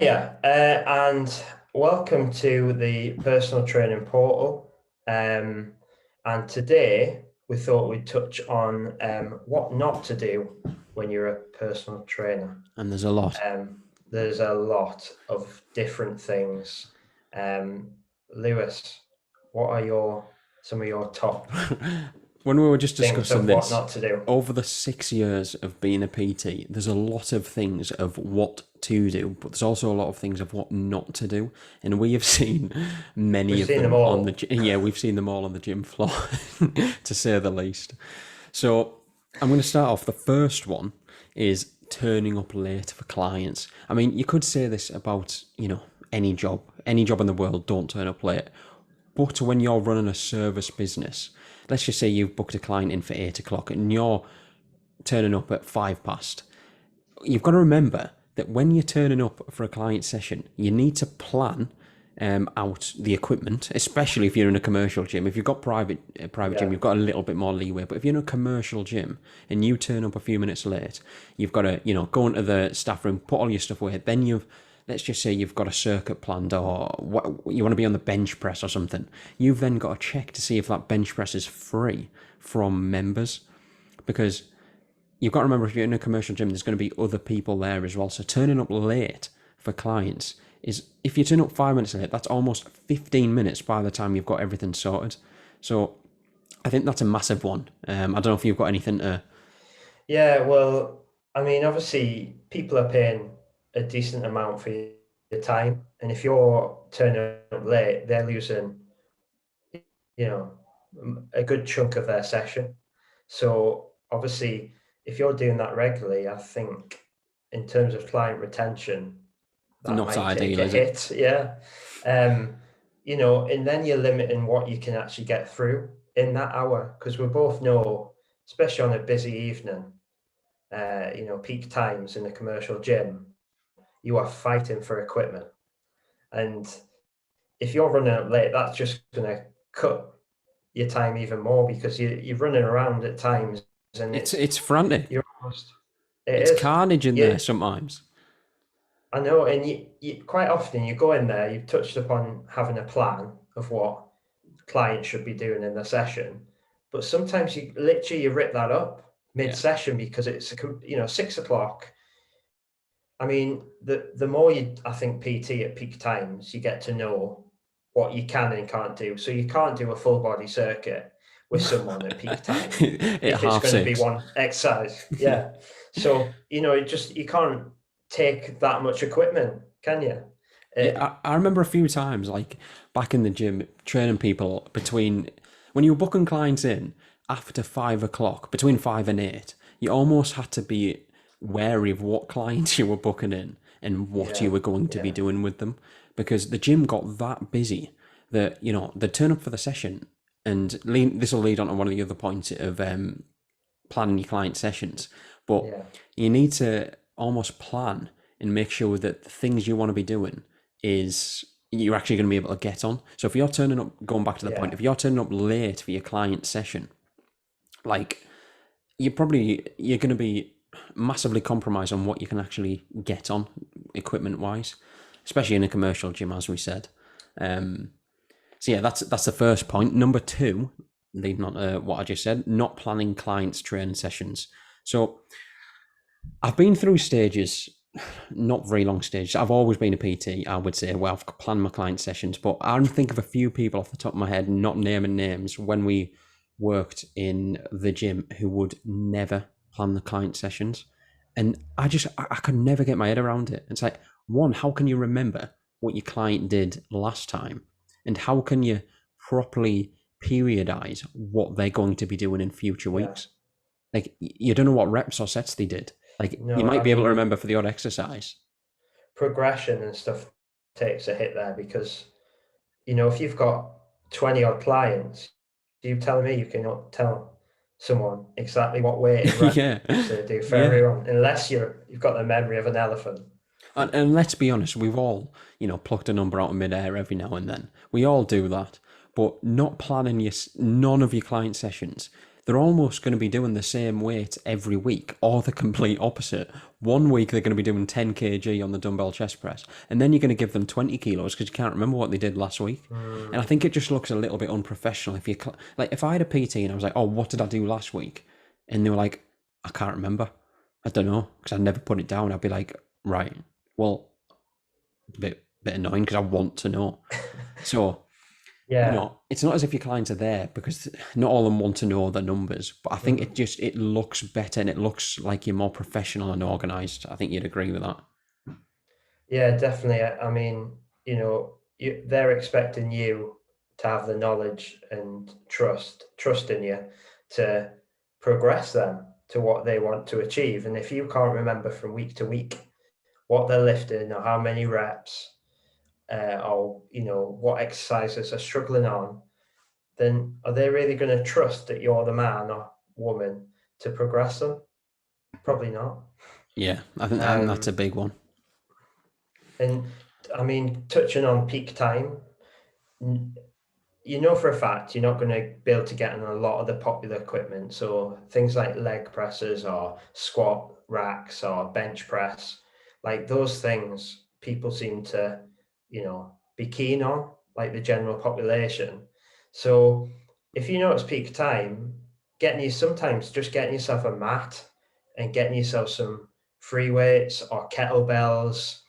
And welcome to the personal training portal. And today we thought we'd touch on what not to do when you're a personal trainer. And there's a lot. There's a lot of different things. Lewis, what are some of your top When we were just things discussing of this, what not to do? over the 6 years of being a PT, there's a lot of things of what to do, but there's also a lot of things of what not to do. And we have seen many We've of seen them them all. on the we've seen them all on the gym floor, to say the least. So I'm going to start off. The first one is turning up late for clients. I mean, you could say this about, any job in the world, don't turn up late. But when you're running a service business, let's just say you've booked a client in for 8 o'clock and you're turning up at 5 past. You've got to remember that when you're turning up for a client session, you need to plan out the equipment, especially if you're in a commercial gym. If you've got private gym, you've got a little bit more leeway. But if you're in a commercial gym and you turn up a few minutes late, you've got to, go into the staff room, put all your stuff away. Then let's just say you've got a circuit planned, or what, you want to be on the bench press or something. You've then got to check to see if that bench press is free from members, because you've got to remember, if you're in a commercial gym, there's going to be other people there as well. So turning up late for clients is, if you turn up 5 minutes late, that's almost 15 minutes by the time you've got everything sorted. So I think that's a massive one. I don't know if you've got anything to... Yeah, well, I mean, obviously people are paying a decent amount for your time, and if you're turning up late, they're losing, a good chunk of their session. So obviously, if you're doing that regularly, I think in terms of client retention, that Not might ideal, take a is it? hit. Yeah. And then you're limiting what you can actually get through in that hour, because we both know, especially on a busy evening, peak times in a commercial gym, you are fighting for equipment. And if you're running up late, that's just going to cut your time even more, because you're running around at times, and It's frantic. you're almost, it It's is. carnage in there sometimes. I know, and you quite often you go in there, you've touched upon having a plan of what clients should be doing in the session, but sometimes you rip that up mid-session because it's 6 o'clock. I mean, the more I think PT at peak times, you get to know what you can and can't do. So you can't do a full body circuit with someone at peak time if it's going to be one exercise. Yeah. So, you can't take that much equipment, can you? I remember a few times, like back in the gym, training people when you were booking clients in after 5 o'clock, between 5 and 8, you almost had to be wary of what clients you were booking in and what you were going to be doing with them, because the gym got that busy that, they'd turn up for the session, and this will lead on to one of the other points of planning your client sessions. But you need to almost plan and make sure that the things you want to be doing is you're actually going to be able to get on. So if you're turning up, going back to the point, if you're turning up late for your client session, like you're going to be massively compromised on what you can actually get on equipment wise, especially in a commercial gym, as we said. So yeah, that's the first point. Number 2, leading on to what I just said, not planning clients' training sessions. So I've been through stages, not very long stages. I've always been a PT, I would say, where I've planned my client sessions, but I can think of a few people off the top of my head, not naming names, when we worked in the gym, who would never plan the client sessions. And I could never get my head around it. It's like, one, how can you remember what your client did last time? And how can you properly periodize what they're going to be doing in future weeks? Like, you don't know what reps or sets they did. Like, No, you might be able to remember for the odd exercise. Progression and stuff takes a hit there, because, if you've got 20 odd clients, you telling me you cannot tell someone exactly what weight and reps to do for everyone, unless you've got the memory of an elephant. And let's be honest, we've all, plucked a number out of midair every now and then. We all do that. But not planning none of your client sessions, they're almost going to be doing the same weight every week, or the complete opposite. One week they're going to be doing 10 kg on the dumbbell chest press, and then you're going to give them 20 kilos because you can't remember what they did last week. And I Mm, think it just looks a little bit unprofessional if you like if I had a PT and I was like, "Oh, what did I do last week?" and they were like, "I can't remember. I don't know," because I never put it down. I'd be like, "Right, well, a bit annoying because I want to know." So yeah. it's not as if your clients are there because not all of them want to know the numbers, but I think Mm. it looks better and it looks like you're more professional and organized. I think you'd agree with that. Yeah, definitely. I mean, they're expecting you to have the knowledge and trust in you to progress them to what they want to achieve. And if you can't remember from week to week what they're lifting or how many reps, or what exercises are struggling on, then are they really going to trust that you're the man or woman to progress them? Probably not. Yeah, I think that's a Um, big one. and I mean, touching on peak time, you know for a fact you're not going to be able to get on a lot of the popular equipment. So things like leg presses or squat racks or bench press, like those things, people seem to, be keen on, like the general population. So if you know it's peak time, sometimes just getting yourself a mat and getting yourself some free weights or kettlebells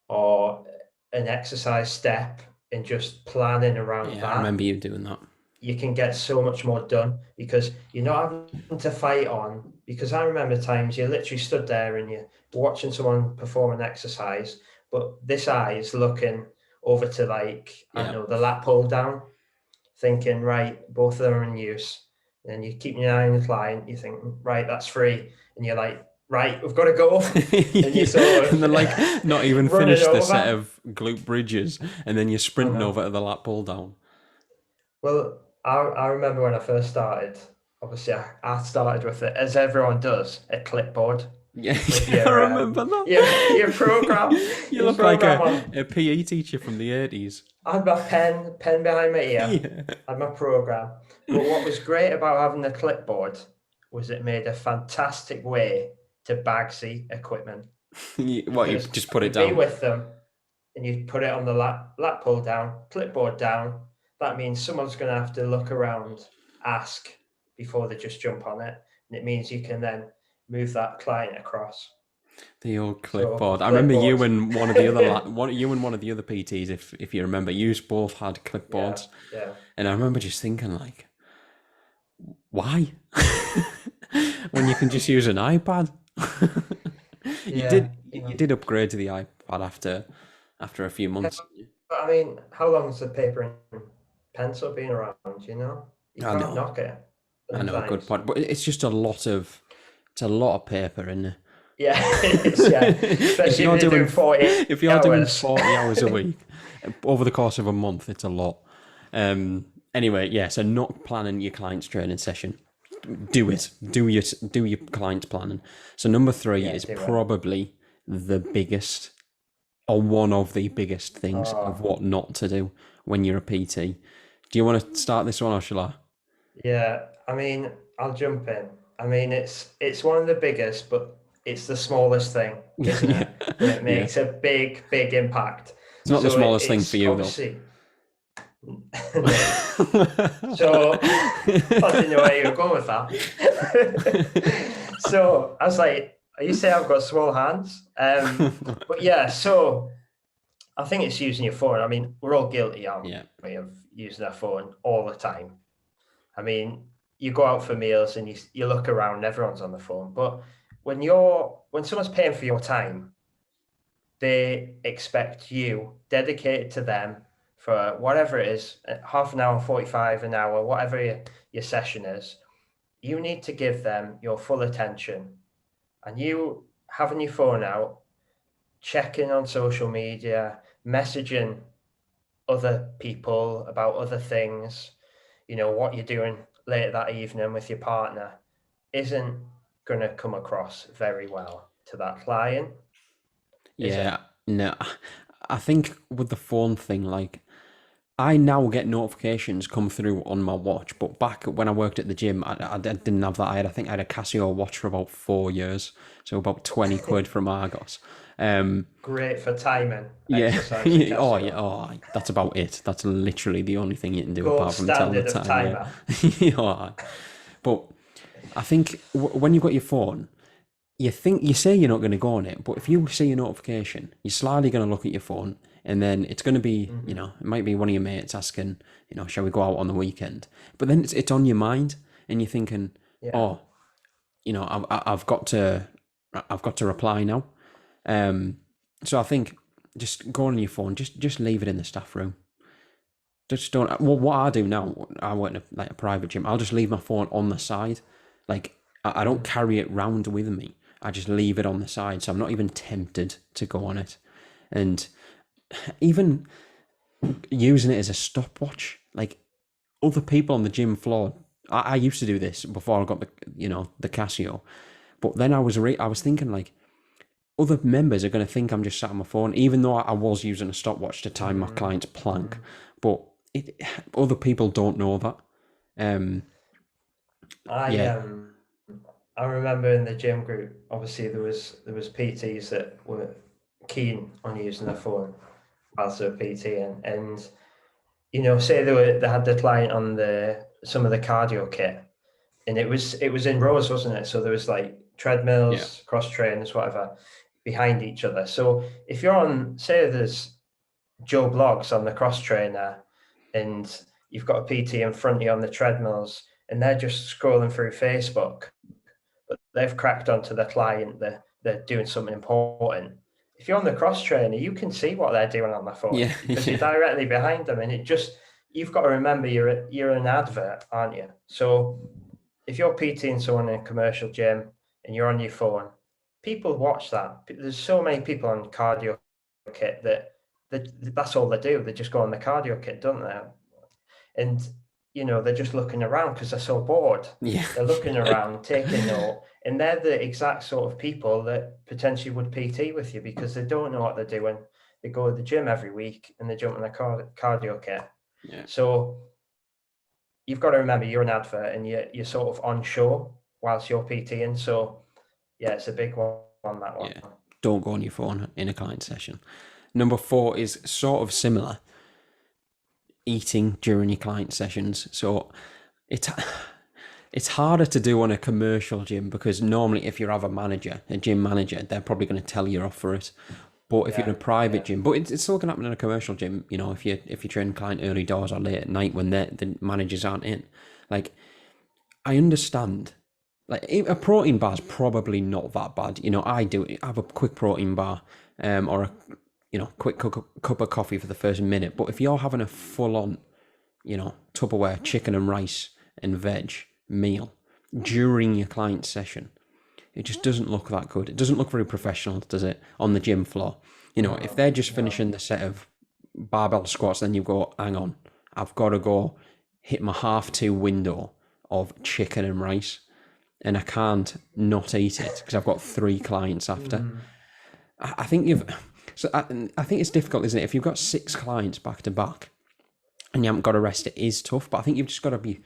or an exercise step and just planning around Yeah, I that, remember you doing that. you can get so much more done because you're not having to fight on. Because I remember times you literally stood there and you're watching someone perform an exercise, but this eye is looking over to, like, I don't Yeah. know, the lat pull down, thinking, right, both of them are in use. And you keep your eye on the client, you think, right, that's free. And you're like, right, we've got to go. And you sort And then like of not even running finished the set over. of glute bridges, and then you're I sprinting know. over to the lat pull down. Well, I remember when I first started, obviously I started with it, as everyone does, a clipboard Yeah, with yeah, I remember your program, that. You your look like program on. a PE teacher from the 80s. I had my pen behind my ear, Yeah. I had my program. But what was great about having the clipboard was it made a fantastic way to bag seat equipment, What, you because just I put it would be down? with them and you put it on the lat pull down, clipboard down. That means someone's going to have to look around, ask before they just jump on it, and it means you can then move that client across. The old So clipboard. I remember you clipboard, and one of the other you and one of the other PTs, if you remember, you both had yeah, clipboards, yeah, and I remember just thinking like, why? When you can just use an iPad. You yeah. did upgrade to the iPad after a few months. But I mean, how long has the paper and pencil been around? You I can't know, knock it I know, good sometimes. point. But it's just it's a lot of paper, isn't it? Yeah, it is. Yeah, if especially if you're you're doing doing 40 if you're doing hours. 40 hours a week over the course of a month, it's a lot. Anyway, yeah. So not planning your client's training session. Do it. Do your client's planning. So number three Yeah, is do it. probably the biggest or one of the biggest things of Oh, what not to do when you're a PT. Do you want to start this one or shall I? yeah, I mean, I'll jump in. I mean, it's one of the biggest, but it's the smallest thing, isn't Yeah, it? But it yeah. makes a big, big impact. It's not the So smallest thing for it's you though. obviously no. So I didn't know where you were going with that. So I was like, you say I've got small hands. But yeah, so I think it's using your phone. I mean, we're all guilty, aren't Yeah, we, of using our phone all the time. I mean, you go out for meals and you look around and everyone's on the phone. But when someone's paying for your time, they expect you dedicated to them for whatever it is, half an hour, 45 an hour, whatever your session is. You need to give them your full attention. And you having your phone out, checking on social media, messaging other people about other things, what you're doing later that evening with your partner, isn't going to come across very well to that client, is it? yeah. No, I think with the phone thing, like I now get notifications come through on my watch, but back when I worked at the gym, I didn't have that. I think I had a Casio watch for about 4 years, so about 20 quid from Argos. Um, Great for timing, yeah, exercise at oh yeah, Casio. oh, that's about it. That's literally the only thing you can do Gold apart from tell the standard of time. Yeah, timer. oh, but I think when you've got your phone, you say you're not going to go on it, but if you see a notification, you're slyly going to look at your phone, and then it's going to be, Hmm. it might be one of your mates asking, shall we go out on the weekend? But then it's on your mind, and you're thinking, Yeah. oh, I've got to reply now. Um, so I think just go on your phone, just leave it in the staff room. Just don't. Well, what I do now, I work in a private gym. I'll just leave my phone on the side. Like I don't Hmm. carry it round with me. I just leave it on the side, so I'm not even tempted to go on it. And even using it as a stopwatch, like other people on the gym floor. I used to do this before I got the Casio, but then I was thinking like other members are going to think I'm just sat on my phone, even though I was using a stopwatch to time my Hmm. client's plank. Hmm. But other people don't know that. Um, I yeah, um I remember in the gym group, obviously there was PTs that were keen on using their phone whilst they were PTing, and say they had the client on the some of the cardio kit, and it was in rows, wasn't it? So there was like yeah, treadmills, cross trainers, whatever, behind each other. So if you're on, say, there's Joe Blogs on the cross trainer, and you've got a PT in front of you on the treadmills, and they're just scrolling through Facebook, but they've cracked onto the client, they're doing something important. If you're on the cross trainer, you can see what they're doing on their phone yeah, because you're yeah, directly behind them, and you've got to remember you're an advert, aren't you? So if you're PTing someone in a commercial gym and you're on your phone, people watch that. There's so many people on cardio kit that's all they do. They just go on the cardio kit, don't they? And they're just looking around because they're so bored. yeah, They're looking yeah, around, taking note, and they're the exact sort of people that potentially would PT with you because they don't know what they're doing. They go to the gym every week and they jump on the cardio kit. yeah, So you've got to remember you're an advert and you're sort of on show whilst you're PTing. So yeah, it's a big one, that one. yeah. Don't go on your phone in a client session. Number 4 is sort of similar. Eating during your client sessions. So it's it's harder to do on a commercial gym because normally if you have a gym manager, they're probably going to tell you off for it. But if you're in Yeah, a private yeah. gym, but it's still going to happen in a commercial gym, if you train client early doors or late at night when the managers aren't in. Like I understand. Like a protein bar is probably not that bad. I have a quick protein bar, or a quick cup of coffee for the first minute. But if you're having a full on Tupperware chicken and rice and veg meal during your client session. It just doesn't look that good. It doesn't look very professional, does it, on the gym floor? If No, they're just no. finishing the set of barbell squats, then you go, hang on, I've got to go hit my half two window of chicken and rice, and I can't not eat it because I've got 3 clients after. Mm. I think you've. So I think it's difficult, isn't it? If you've got 6 clients back to back and you haven't got a rest, it is tough. But I think you've just got to be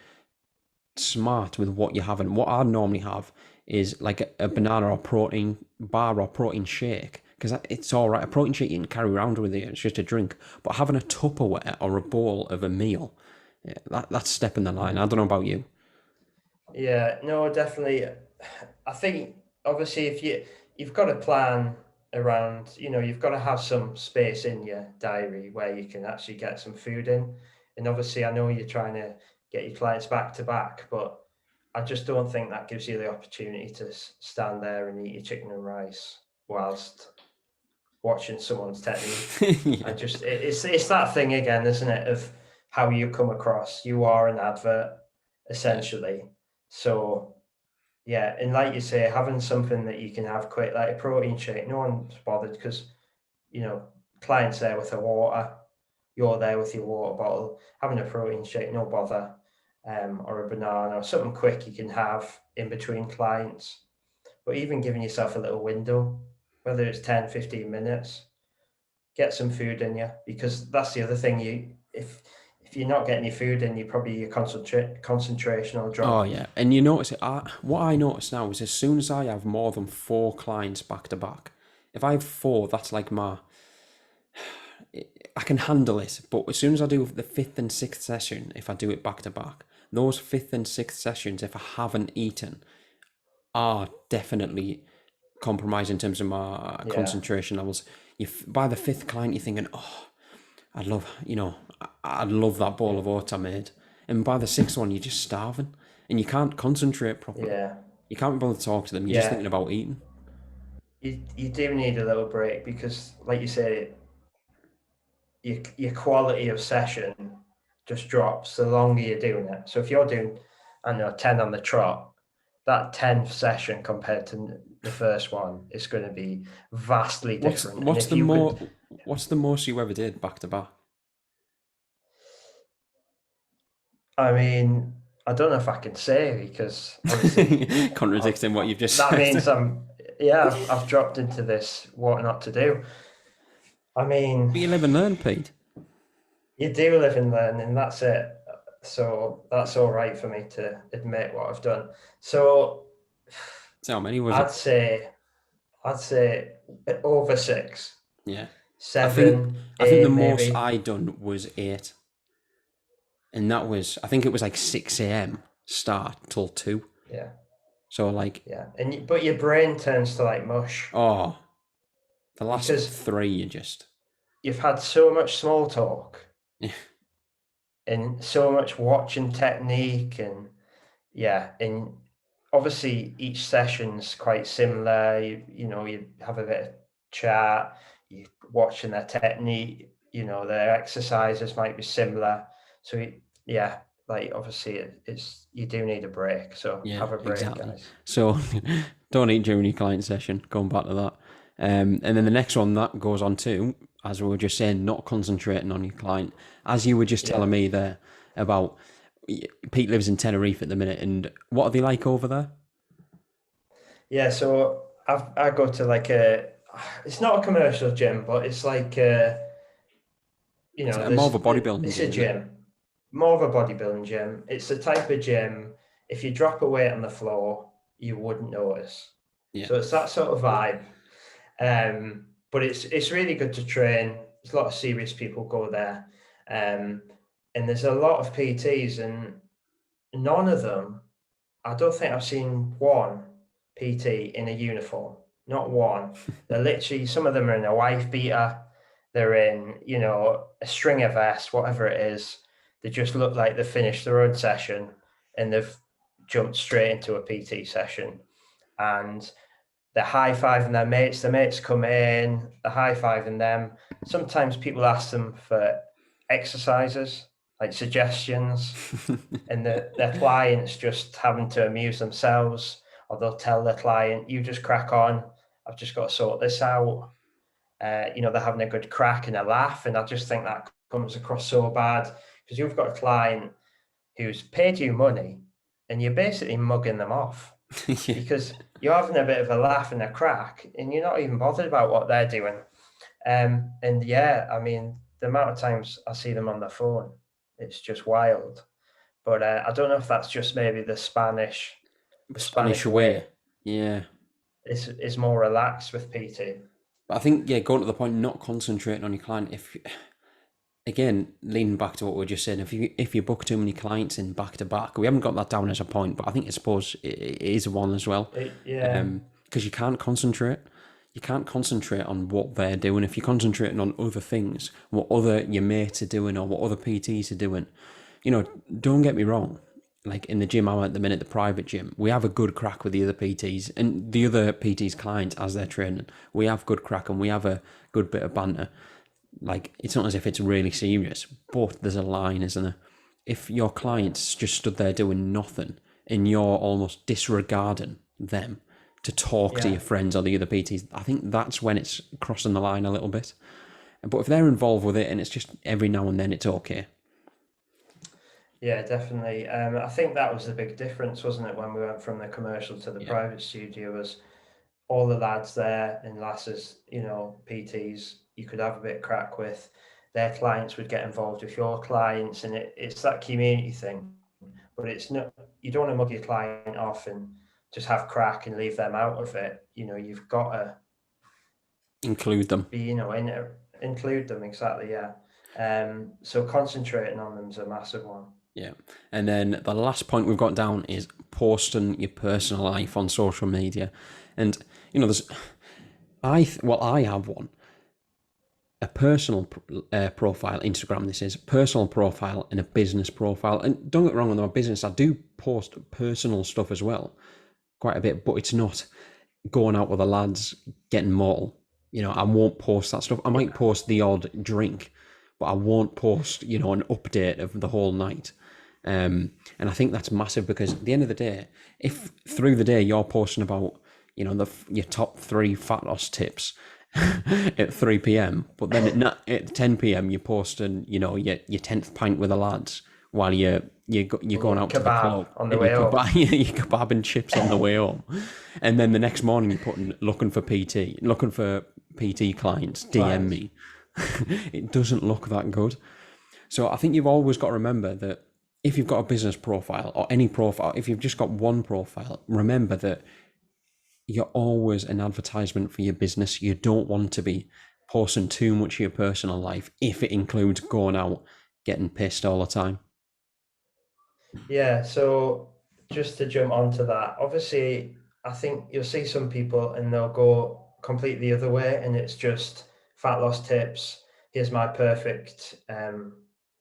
smart with what you have. And what I normally have is like a banana or protein bar or protein shake because it's all right. A protein shake you can carry around with you. It's just a drink. But having a Tupperware or a bowl of a meal, yeah, that's stepping the line. I don't know about you. Yeah, no, definitely. I think obviously if you've got to plan around, you've got to have some space in your diary where you can actually get some food in. And obviously I know you're trying to get your clients back to back, but I just don't think that gives you the opportunity to stand there and eat your chicken and rice whilst watching someone's technique. I Yeah, just it's that thing again, isn't it, of how you come across. You are an advert, yeah, essentially. So yeah, and like you say, having something that you can have quick, like a protein shake, no one's bothered because you know clients there with their water, you're there with your water bottle. Having a protein shake, no bother, or a banana or something quick you can have in between clients. But even giving yourself a little window, whether it's 10, 15 minutes, get some food in you because that's the other thing. if you're not getting your food in, you probably your concentration will Oh drop. yeah, and you notice it. What I notice now is as soon as I have more than 4 clients back to back, if I have 4, that's like I can handle it. But as soon as I do the 5th and 6th session, if I do it back to back, those 5th and 6th sessions, if I haven't eaten, are definitely compromised in terms of my Yeah, concentration levels. By the 5th client, you're thinking, oh, I'd love that bowl yeah, of oats I made. And by the 6th one, you're just starving and you can't concentrate properly. yeah, You can't be bothered to talk to them. You're just yeah. thinking about eating. You do need a little break because, like you say, your quality of session just drops the longer you're doing it. So if you're doing, I don't know, 10 on the trot, that 10th session compared to the first one is going to be vastly What's different. And what's if the you could, more what's the most you ever did back to back? I mean, I don't know if I can say because obviously Contradicting what you've just that means said. yeah, I've dropped into this what not to do. I mean, But you live and learn, Pete. you do live and learn, and that's it. So that's all right for me to admit what I've done. So So how many was I'd it? say I'd say over 6, Yeah. I think 7, I think the 8 most maybe. I done was 8. And that was I think it was like 6 a.m. start till 2. Yeah, So like yeah. But your brain turns to like mush oh the last because 3 you just you've had so much small talk and so much watching technique and yeah, and obviously each session's quite similar. You have a bit of chat, you watching their technique, their exercises might be similar. So yeah, like obviously it's you do need a break. So yeah, have a break, exactly. guys. So don't eat during your client session, going back to that. And then the next one that goes on to, as we were just saying, not concentrating on your client. As you were just Yeah, telling me there about Pete lives in Tenerife at the minute, and what are they like over there? yeah. So I go to like it's not a commercial gym, but it's like Is it more of a bodybuilding it's a gym, is it? gym, more of a bodybuilding gym. It's the type of gym, if you drop a weight on the floor, you wouldn't notice. Yeah. So it's that sort of vibe. But it's really good to train. There's a lot of serious people go there. Um, and there's a lot of PTs, and none of them, I don't think I've seen one PT in a uniform. Not one. They're literally, some of them are in a wife beater. They're in, a stringer vest, whatever it is. They just look like they've finished their own session and they've jumped straight into a PT session. And they're high-fiving their mates come in, they're high-fiving them. Sometimes people ask them for exercises, like suggestions, and their clients just having to amuse themselves, or they'll tell the client, you just crack on, I've just got to sort this out. They're having a good crack and a laugh, and I just think that comes across so bad because you've got a client who's paid you money and you're basically mugging them off Yeah. because you're having a bit of a laugh and a crack and you're not even bothered about what they're doing. And yeah, I mean, the amount of times I see them on the phone, it's just wild. But I don't know if that's just maybe the Spanish Spanish away. way Yeah. is more relaxed with PT. But I think, yeah, going to the point, not concentrating on your client. If again, leaning back to what we were just saying, if you book too many clients in back to back, we haven't got that down as a point, but I think I suppose it is one as well. Yeah, Because you can't concentrate. You can't concentrate on what they're doing. If you're concentrating on other things, what other your mates are doing or what other PTs are doing, don't get me wrong. Like in the gym I'm at the minute, the private gym, we have a good crack with the other PTs and the other PTs' clients as they're training. We have good crack and we have a good bit of banter. Like it's not as if it's really serious, but there's a line, isn't there? If your client's just stood there doing nothing and you're almost disregarding them to talk to yeah, your friends or the other PTs, I think that's when it's crossing the line a little bit. But if they're involved with it and it's just every now and then, it's okay. yeah, definitely. I think that was the big difference, wasn't it, when we went from the commercial to the Yeah. private studio? Was all the lads there and lasses, PTs, you could have a bit of crack with. their clients would get involved with your clients, and it's that community thing. But it's not, you don't want to mug your client off and just have crack and leave them out of it. You've got to Include them. be, include them, exactly, yeah. So concentrating on them is a massive one. Yeah. And then the last point we've got down is posting your personal life on social media. And, there's, I have one. A personal profile, Instagram, this is, personal profile and a business profile. And don't get me wrong, on my business, I do post personal stuff as well, quite a bit, but it's not going out with the lads, getting mortal. I won't post that stuff. I might post the odd drink, but I won't post, an update of the whole night. And I think that's massive, because at the end of the day, if through the day you're posting about, your top 3 fat loss tips at 3 p.m, but then at 10 p.m, you're posting, your 10th pint with the lads while you're going out to the club on the way home. Your kebab and chips on the way home, and then the next morning you're putting looking for PT clients, DM me. It doesn't look that good. So I think you've always got to remember that if you've got a business profile or any profile, if you've just got one profile, remember that you're always an advertisement for your business. You don't want to be posting too much of your personal life if it includes going out, getting pissed all the time. Yeah, so just to jump onto that, obviously, I think you'll see some people and they'll go completely the other way, and it's just fat loss tips. Here's my perfect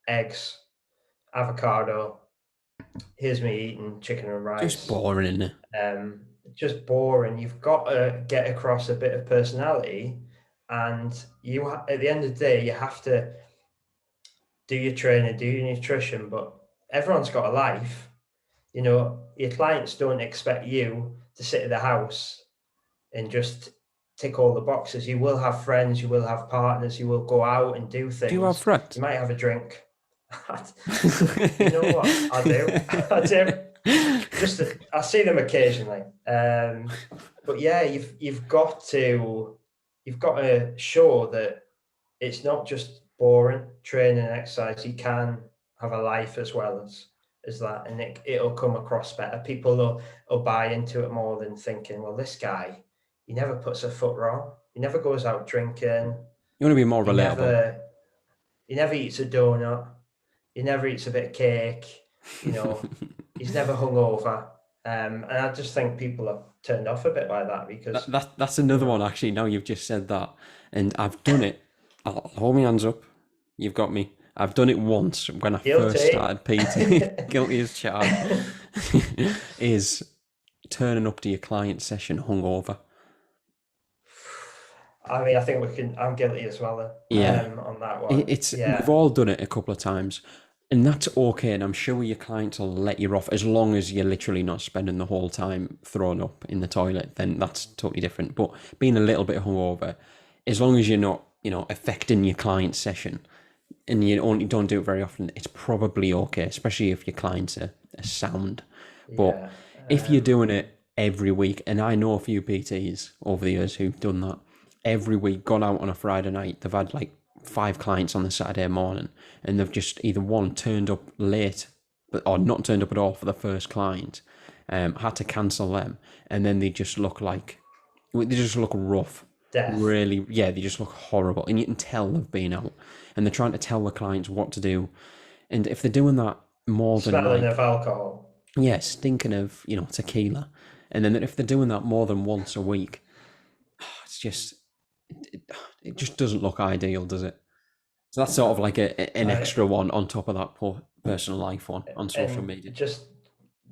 eggs, avocado. Here's me eating chicken and rice. Just boring, isn't it? Just boring. You've got to get across a bit of personality, and at the end of the day, you have to do your training, do your nutrition, but everyone's got a life. Your clients don't expect you to sit at the house and just tick all the boxes. You will have friends, you will have partners, you will go out and do things. Do you have friends? You might have a drink. You know what? I do. I do. I see them occasionally. But yeah, you've got to show that it's not just boring training and exercise. You can have a life as well as that, and it'll come across better. People will buy into it more than thinking, well, this guy, he never puts a foot wrong. He never goes out drinking. You want to be more relatable. He never eats a donut. He never eats a bit of cake. He's never hungover. And I just think people are turned off a bit by that, because that's another one, actually. Now you've just said that, and I've done it. I'll hold my hands up. You've got me. I've done it once when I first started PT. Guilty as charged. Is turning up to your client session hungover. I mean, I think I'm guilty as well. Yeah. On that one. We've all done it a couple of times, and that's okay. And I'm sure your clients will let you off, as long as you're literally not spending the whole time thrown up in the toilet. Then that's totally different. But being a little bit hungover, as long as you're not, affecting your client session, and you don't do it very often, it's probably okay, especially if your clients are sound. But if you're doing it every week, and I know a few PTs over the years who've done that every week, gone out on a Friday night, they've had like 5 clients on the Saturday morning, and they've just either turned up late, or not turned up at all for the first client, had to cancel them, and then they just look rough. Death. Really, yeah, they just look horrible, and you can tell they've been out, and they're trying to tell the clients what to do, and if they're doing that more than smelling of alcohol, yeah, stinking of tequila, and then if they're doing that more than once a week, it's just it just doesn't look ideal, does it? So that's sort of like an extra one on top of that personal life one on social media. Just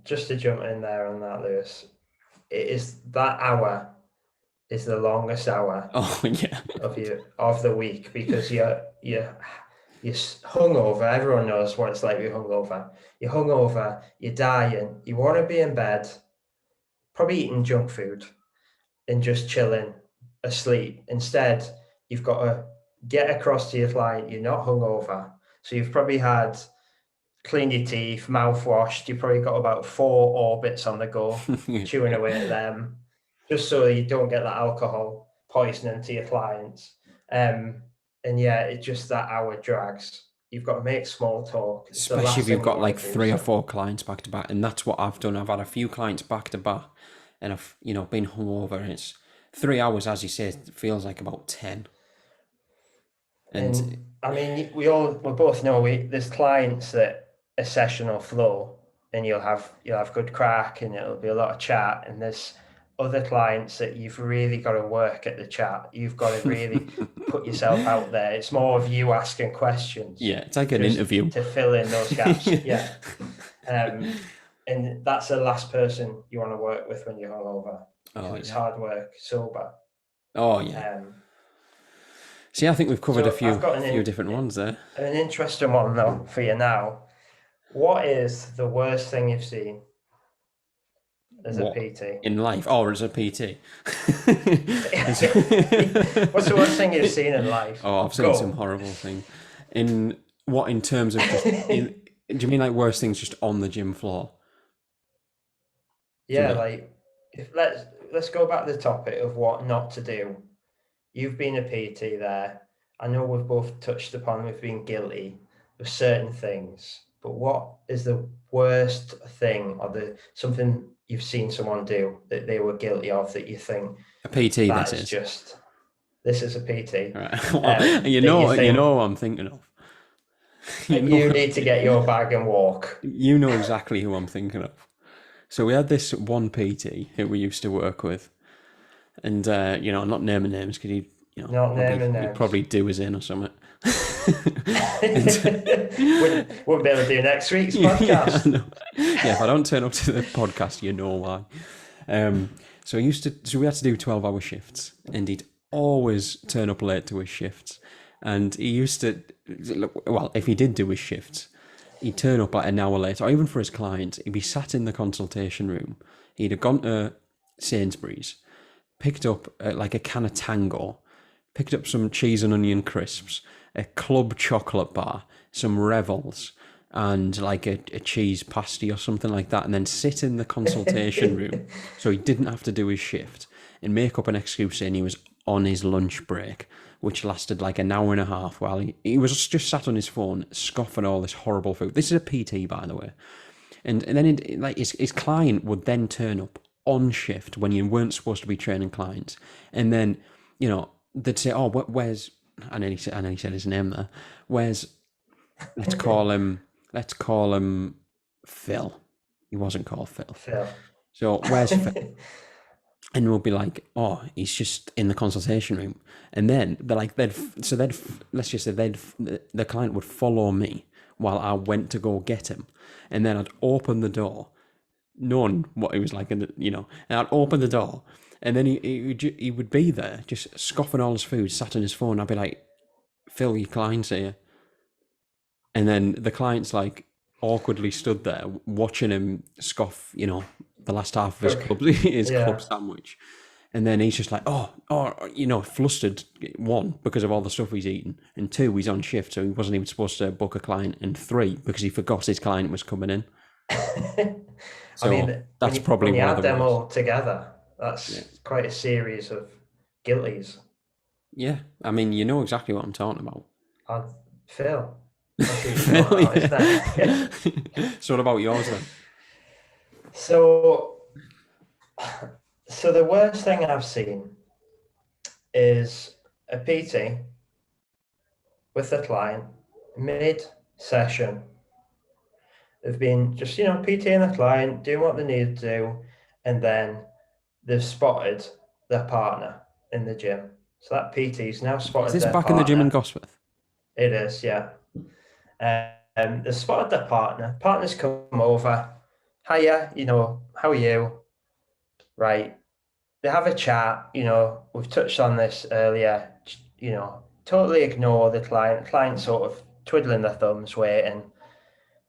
to jump in there on that, Lewis, it is that hour is the longest hour of the week, because you're hungover. Everyone knows what it's like to be hungover. You're hungover, you're dying, you want to be in bed, probably eating junk food and just chilling, asleep. Instead, you've got to get across to your client. You're not hungover, so you've probably cleaned your teeth, mouthwashed. You've probably got about 4 orbits on the go, chewing away at them, just so you don't get that alcohol poisoning to your clients. And yeah, it's just that hour drags. You've got to make small talk. It's the Especially last if you've thing you got want like to do. 3 or So, 4 clients back to back, and that's what I've done. I've had a few clients back to back, and I've been hungover, and it's 3 hours, as you say, it feels like about 10. And and I mean, we both know there's clients that a session will flow, and you'll have good crack, and it'll be a lot of chat. And there's other clients that you've really got to work at the chat. You've got to really put yourself out there. It's more of you asking questions, yeah, it's like an just interview. to fill in those gaps. Yeah. And that's the last person you want to work with when you're hungover, because Oh it's yeah. hard work sober. Oh yeah. Um, See, I think we've covered a so I've few got few different ones there. an interesting one though for you now. What is the worst thing you've seen as a What PT? in life, or as a PT? What's the worst thing you've seen in life? Oh, I've seen some Go. horrible things. In terms of just in? Do you mean like worst things just on the gym floor? Do you Yeah, mean? like if let's go back to the topic of what not to do. You've been a PT there. I know we've both touched upon we've been guilty of certain things, but what is the worst thing or something you've seen someone do that they were guilty of that you think A PT, that this is is. just this is a PT Right. Well, that you think what I'm thinking of. you need to get your bag and walk. You know exactly who I'm thinking of. So we had this one PT who we used to work with, and I'm not naming names because Not naming he'd names. probably do us in or something. wouldn't be able to do next week's Yeah, podcast. yeah, if I don't turn up to the podcast, you know why. So we had to do 12-hour shifts, and he'd always turn up late to his shifts. And he used to, well, if he did do his shifts, he'd turn up like an hour late, or even for his clients, he'd be sat in the consultation room. He'd have gone to Sainsbury's, picked up like a can of Tango, picked up some cheese and onion crisps, a club chocolate bar, some Revels, and like a cheese pasty or something like that, and then sit in the consultation room so he didn't have to do his shift and make up an excuse saying he was on his lunch break, which lasted like an hour and a half while he was just sat on his phone scoffing all this horrible food. This is a PT, by the way. And then his client would then turn up on shift when you weren't supposed to be training clients. And then, they'd say, oh, where's, and then he said his name there, where's, let's call him Phil. He wasn't called Phil. Phil. So where's Phil? And we'll be like, oh, he's just in the consultation room. And then let's just say the client would follow me while I went to go get him. And then I'd open the door, knowing what he was like, and I'd open the door, and then he would be there, just scoffing all his food, sat on his phone. I'd be like, Phil, your client's here. And then the client's like awkwardly stood there watching him scoff, the last half of his club sandwich. And then he's just like, flustered, one, because of all the stuff he's eaten, and two, he's on shift, so he wasn't even supposed to book a client, and three, because he forgot his client was coming in. So I mean, that's probably when you one add of the them worst. all together, that's quite a series of guilties. Yeah, I mean, you know exactly what I'm talking about. Phil. Phil, yeah. So what about yours then? So the worst thing I've seen is a PT with the client mid-session. They've been just, PTing the client, doing what they need to do, and then they've spotted their partner in the gym. So that PT's now spotted Is this their back partner. in the gym in Gosforth? It is, yeah. They've spotted their partner. Partner's come over. Hiya, how are you? Right. They have a chat, we've touched on this earlier, totally ignore the client. The client sort of twiddling their thumbs, waiting.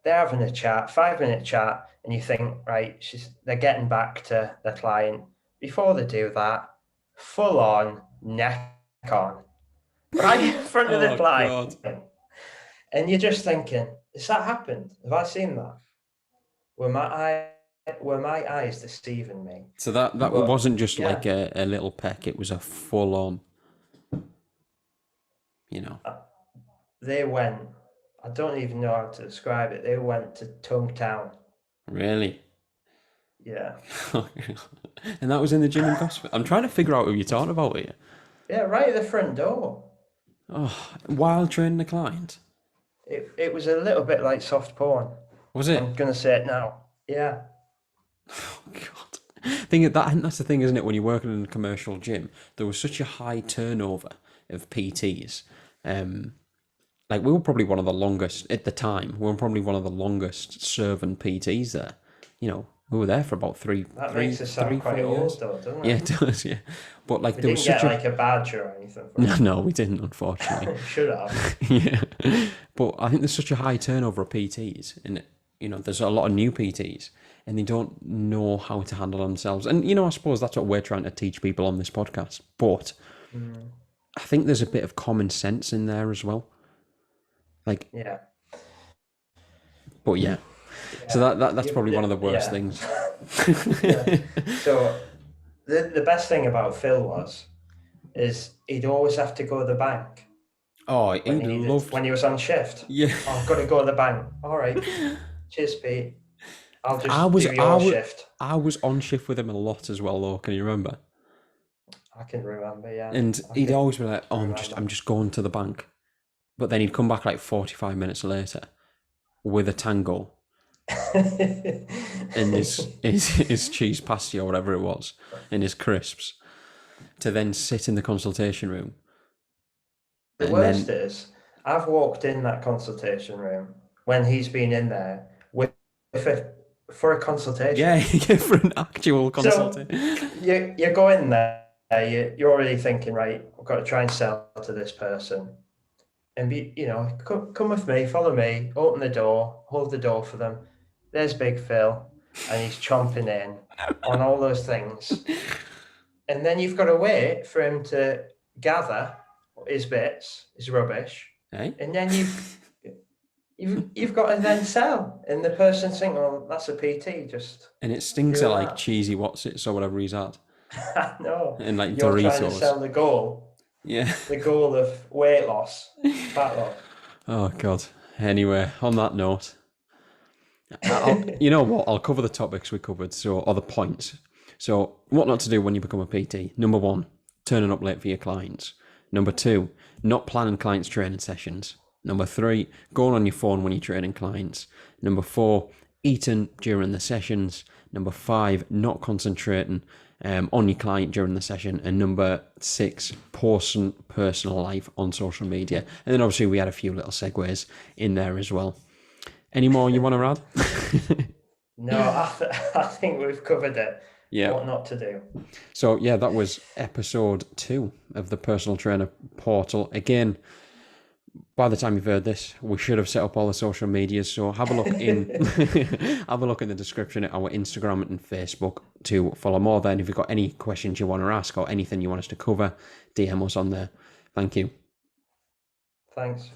They're having a chat, 5-minute chat, and you think, right, they're getting back to the client. Before they do that, full on neck on, right in front of the client. God. And you're just thinking, has that happened? Have I seen that? Were my eyes deceiving me? So that wasn't just like a little peck, it was a full on. you know. They went, I don't even know how to describe it. They went to Town. Really? Yeah. And that was in the gym in Gosford. I'm trying to figure out who you're talking about here. Yeah, right at the front door. Oh, while training a client. It was a little bit like soft porn. Was it? I'm gonna say it now. Yeah. Oh, God. That's the thing, isn't it? When you're working in a commercial gym, there was such a high turnover of PTs. Like we were probably one of the longest at the time. We were probably one of the longest serving PTs there. You know, we were there for about That makes us sound quite 4 years. old though, doesn't it? Yeah, it does. Yeah, but like We there didn't was get such a like a badge or anything for no, no, we didn't, unfortunately. Should have. Yeah, but I think there's such a high turnover of PTs, and you know, there's a lot of new PTs, and they don't know how to handle themselves. And you know, I suppose that's what we're trying to teach people on this podcast. But I think there's a bit of common sense in there as well. Like, Yeah. but yeah. So that's probably one of the worst things. Yeah. So the best thing about Phil is he'd always have to go to the bank Oh, he loved. when he was on shift. Yeah. Oh, I've got to go to the bank. All right. Cheers, Pete. I'll just do I your was, shift. I was on shift with him a lot as well, though. Can you remember? I can remember, yeah. And he'd always be like, "Oh, I'm just going to the bank," but then he'd come back like 45 minutes later with a tango and his cheese pasty or whatever it was, and his crisps, to then sit in the consultation room. The worst is, I've walked in that consultation room when he's been in there for a consultation. Yeah, for an actual consultation. So you go in there, you're already thinking, right, I've got to try and sell to this person. And come with me, follow me, open the door, hold the door for them. There's Big Phil, and he's chomping in on all those things. And then you've got to wait for him to gather his bits, his rubbish, Hey? and then you've got to then sell. And the person's thinking, "Oh, that's a PT." And it stinks of like cheesy Wotsits or whatever he's had. No, and like you're Doritos. trying to sell the goal. Yeah. The goal of weight loss, fat loss. Oh God. Anyway, on that note, you know what? I'll cover the topics we covered, or the points. So, what not to do when you become a PT? Number 1, turning up late for your clients. Number 2, not planning clients' training sessions. Number 3, going on your phone when you're training clients. Number 4, eating during the sessions. Number 5, not concentrating on your client during the session. And number 6, posting personal life on social media. And then obviously we had a few little segues in there as well. Any more you want to add? No, I think we've covered it. Yeah. What not to do. So yeah, that was episode 2 of the Personal Trainer Portal. Again, by the time you've heard this, we should have set up all the social medias. So have a look in have a look in the description at our Instagram and Facebook to follow more there. And if you've got any questions you want to ask or anything you want us to cover, DM us on there. Thank you. Thanks.